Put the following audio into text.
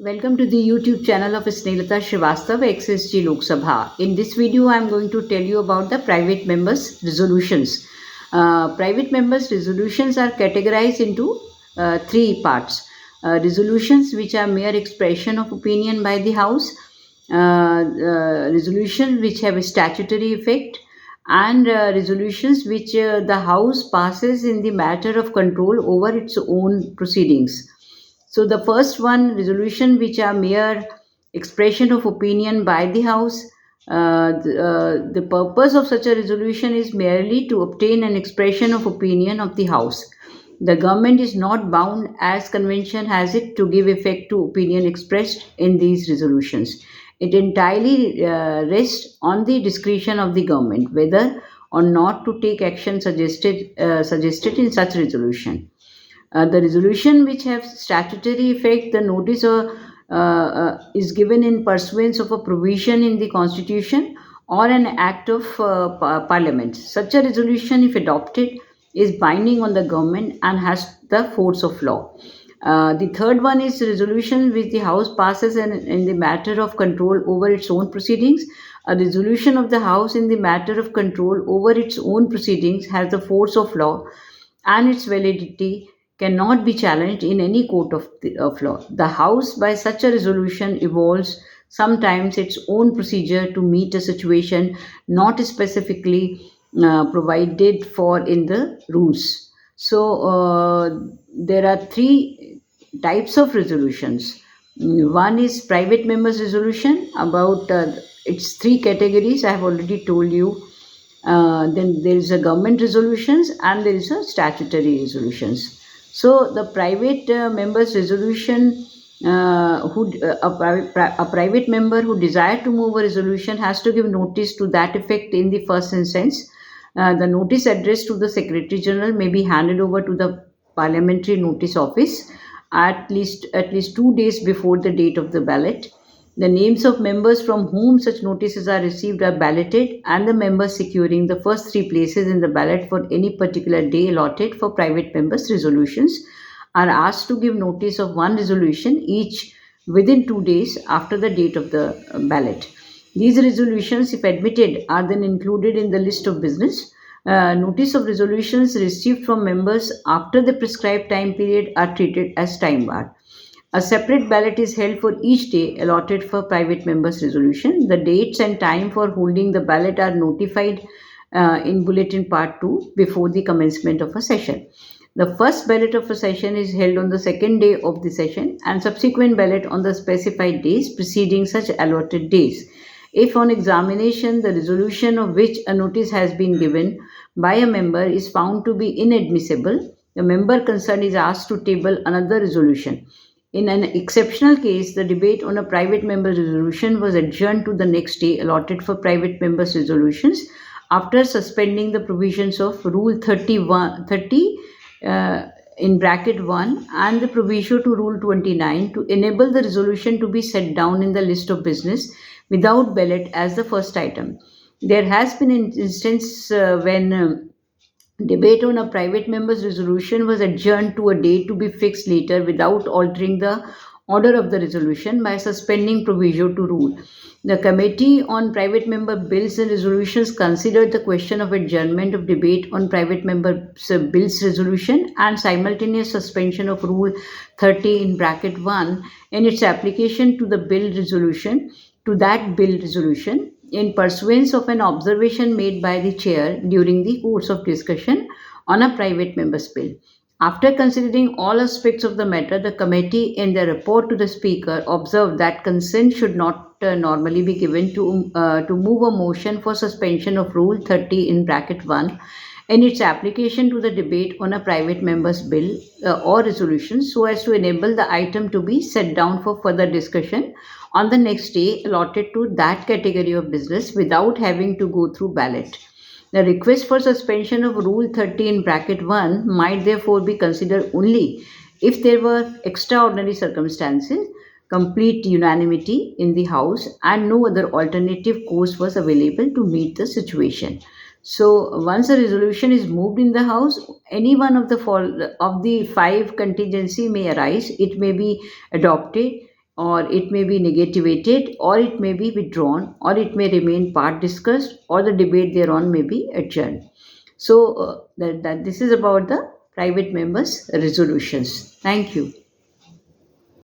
Welcome to the YouTube channel of Snehata Srivastava, XSG Lok Sabha. In this video, I am going to tell you about the private members' resolutions. Private members' resolutions are categorized into three parts. Resolutions which are mere expression of opinion by the House, resolutions which have a statutory effect, and resolutions which the House passes in the matter of control over its own proceedings. So the first one, resolution which are mere expression of opinion by the House. The purpose of such a resolution is merely to obtain an expression of opinion of the House. The government is not bound, as convention has it, to give effect to opinion expressed in these resolutions. It entirely rests on the discretion of the government whether or not to take action suggested in such resolution. The resolution which have statutory effect, the notice is given in pursuance of a provision in the Constitution or an act of Parliament. Such a resolution, if adopted, is binding on the government and has the force of law. The third one is resolution which the House passes in the matter of control over its own proceedings. A resolution of the House in the matter of control over its own proceedings has the force of law, and its validity cannot be challenged in any court of law. The House, by such a resolution, evolves sometimes its own procedure to meet a situation not specifically provided for in the rules. So, there are three types of resolutions. One is private members' resolution. About its three categories, I have already told you. Then there is a government resolutions and there is a statutory resolutions. So the private members resolution, a private member who desire to move a resolution has to give notice to that effect in the first instance. The notice addressed to the Secretary General may be handed over to the Parliamentary Notice Office at least 2 days before the date of the ballot. The names of members from whom such notices are received are balloted, and the members securing the first three places in the ballot for any particular day allotted for private members' resolutions are asked to give notice of one resolution each within 2 days after the date of the ballot. These resolutions, if admitted, are then included in the list of business. Notice of resolutions received from members after the prescribed time period are treated as time barred. A separate ballot is held for each day allotted for private members' resolution. The dates and time for holding the ballot are notified in Bulletin Part 2 before the commencement of a session. The first ballot of a session is held on the second day of the session and subsequent ballot on the specified days preceding such allotted days. If on examination the resolution of which a notice has been given by a member is found to be inadmissible, the member concerned is asked to table another resolution. In an exceptional case, the debate on a private member's resolution was adjourned to the next day allotted for private members' resolutions after suspending the provisions of Rule 30 in bracket 1 and the proviso to Rule 29 to enable the resolution to be set down in the list of business without ballot as the first item. There has been an instance when debate on a private member's resolution was adjourned to a date to be fixed later without altering the order of the resolution by suspending proviso to rule. The Committee on Private Member Bills and Resolutions considered the question of adjournment of debate on private member bills resolution and simultaneous suspension of Rule 30 in bracket 1 in its application to the bill resolution to that bill resolution in pursuance of an observation made by the chair during the course of discussion on a private member's bill. After considering all aspects of the matter, the committee, in their report to the Speaker, observed that consent should not normally be given to move a motion for suspension of Rule 30 in bracket 1 in its application to the debate on a private member's bill or resolution so as to enable the item to be set down for further discussion on the next day allotted to that category of business without having to go through ballot. The request for suspension of Rule 30 in bracket 1 might therefore be considered only if there were extraordinary circumstances, complete unanimity in the House, and no other alternative course was available to meet the situation. So once a resolution is moved in the House, any one of the five contingency may arise. It may be adopted or it may be negativated, or it may be withdrawn, or it may remain part discussed, or the debate thereon may be adjourned. So, that this is about the private members' resolutions. Thank you.